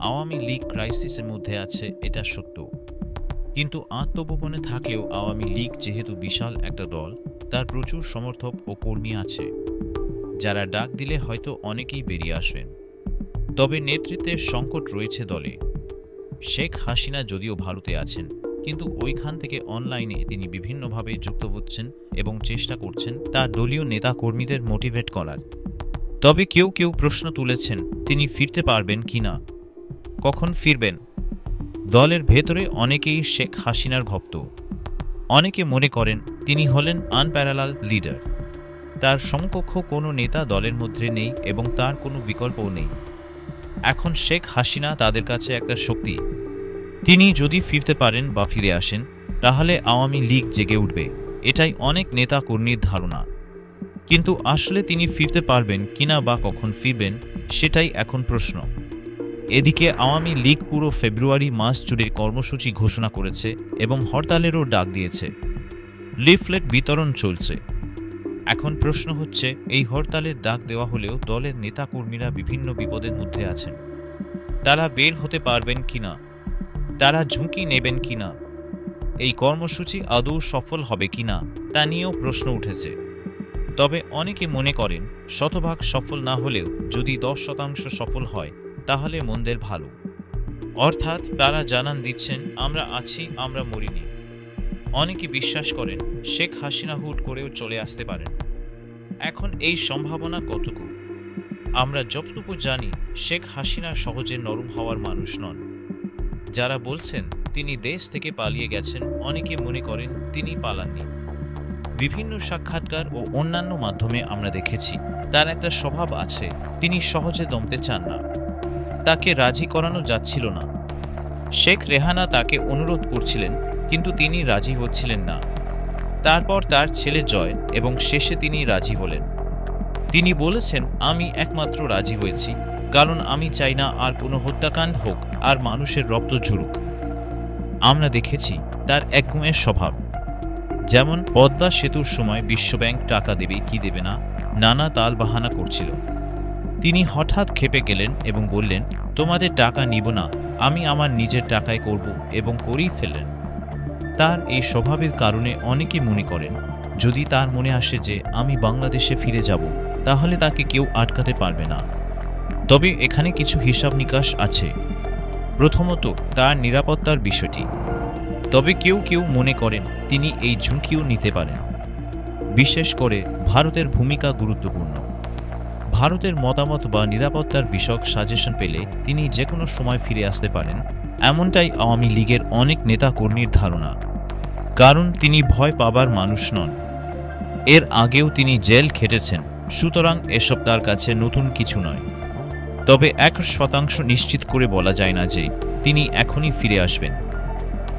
আওয়ামী লীগ ক্রাইসিসের মধ্যে আছে, এটা সত্য। কিন্তু আত্মগোপনে থাকলেও আওয়ামী লীগ যেহেতু বিশাল একটা দল, তার প্রচুর সমর্থক ও কর্মী আছে, যারা ডাক দিলে হয়তো অনেকেই বেরিয়ে আসবেন। তবে নেতৃত্বের সংকট রয়েছে দলে। শেখ হাসিনা যদিও ভারতে আছেন, কিন্তু ওইখান থেকে অনলাইনে তিনি বিভিন্নভাবে যুক্ত হচ্ছেন এবং চেষ্টা করছেন তার দলীয় নেতা কর্মীদের মোটিভেট করার। তবে কেউ কেউ প্রশ্ন তুলেছেন তিনি ফিরতে পারবেন কিনা, কখন ফিরবেন। দলের ভেতরে অনেকেই শেখ হাসিনার ভক্ত। অনেকে মনে করেন তিনি হলেন আনপ্যারালাল লিডার। তার সমকক্ষ কোনো নেতা দলের মধ্যে নেই এবং তার কোনো বিকল্পও নেই। এখন শেখ হাসিনা তাদের কাছে একটা শক্তি। তিনি যদি ফিরতে পারেন বা ফিরে আসেন, তাহলে আওয়ামী লীগ জেগে উঠবে, এটাই অনেক নেতা কর্মীর ধারণা। কিন্তু আসলে তিনি ফিরতে পারবেন কিনা বা কখন ফিরবেন, সেটাই এখন প্রশ্ন। এদিকে আওয়ামী লীগ পুরো ফেব্রুয়ারি মাস জুড়ে কর্মসূচি ঘোষণা করেছে এবং হরতালেরও ডাক দিয়েছে। লিফলেট বিতরণ চলছে। এখন প্রশ্ন হচ্ছে, এই হরতালের ডাক দেওয়া হলেও দলের নেতাকর্মীরা বিভিন্ন বিপদের মধ্যে আছেন। তারা বের হতে পারবেন কিনা, তারা ঝুঁকি নেবেন কিনা, এই কর্মসূচি আদৌ সফল হবে কিনা তা নিয়েও প্রশ্ন উঠেছে। তবে অনেকে মনে করেন শতভাগ সফল না হলেও যদি 10% সফল হয় তাহলে মন্দের ভালো। অর্থাৎ তারা জানান দিচ্ছেন, আমরা আছি, আমরা মরিনি। অনেকে বিশ্বাস করেন শেখ হাসিনা হুট করেও চলে আসতে পারেন। এখন এই সম্ভাবনা কতটুকু? আমরা যতটুকু জানি, শেখ হাসিনা সহজে নরম হওয়ার মানুষ নন। যারা বলছেন তিনি দেশ থেকে পালিয়ে গেছেন, অনেকে মনে করেন তিনি পালাননি। বিভিন্ন সাক্ষাৎকার ও অন্যান্য মাধ্যমে আমরা দেখেছি তার একটা স্বভাব আছে, তিনি সহজে দমতে চান না। তাকে রাজি করানো যাচ্ছিল না। শেখ রেহানা তাকে অনুরোধ করছিলেন, কিন্তু তিনি রাজি হচ্ছিলেন না। তারপর তার ছেলে জয় এবং শেষে তিনি রাজি হলেন। তিনি বলেছেন, আমি একমাত্র রাজি হয়েছি কারণ আমি চাই না আর কোনো হত্যাকাণ্ড হোক আর মানুষের রক্ত ঝরুক। আমরা দেখেছি তার একগুঁয়ে স্বভাব। যেমন পদ্মা সেতুর সময় বিশ্বব্যাংক টাকা দেবে কি দেবে না নানা তালবাহানা করছিল। তিনি হঠাৎ ক্ষেপে গেলেন এবং বললেন, তোমাদের টাকা নিব না, আমি আমার নিজের টাকায় করব, এবং করেই ফেললেন। তার এই স্বভাবের কারণে অনেকে মনে করেন যদি তার মনে আসে যে আমি বাংলাদেশে ফিরে যাব, তাহলে তাকে কেউ আটকাতে পারবে না। তবে এখানে কিছু হিসাব নিকাশ আছে। প্রথমত তার নিরাপত্তার বিষয়টি। তবে কেউ কেউ মনে করেন তিনি এই ঝুঁকিও নিতে পারেন। বিশেষ করে ভারতের ভূমিকা গুরুত্বপূর্ণ। ভারতের মতামত বা নিরাপত্তার বিষয়ক সাজেশন পেলে তিনি যে কোনো সময় ফিরে আসতে পারেন, এমনটাই আওয়ামী লীগের অনেক নেতা কর্মীর ধারণা। কারণ তিনি ভয় পাবার মানুষ নন। এর আগেও তিনি জেল খেটেছেন, সুতরাং এসব তার কাছে নতুন কিছু নয়। তবে 100% নিশ্চিত করে বলা যায় না যে তিনি এখনই ফিরে আসবেন।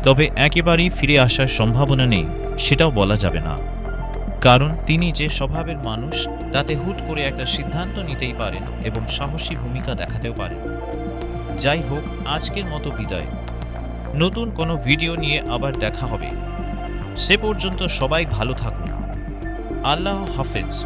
তবে একেবারেই ফিরে আসার সম্ভাবনা নেই সেটাও বলা যাবে না। কারণ তিনি যে স্বভাবের মানুষ, তাতে হুট করে একটা সিদ্ধান্ত নিতেই পারেন এবং সাহসী ভূমিকা দেখাতেও পারেন। যাই হোক, আজকের মতো বিদায়। নতুন কোনো ভিডিও নিয়ে আবার দেখা হবে। সে পর্যন্ত সবাই ভালো থাকুন। আল্লাহ হাফেজ।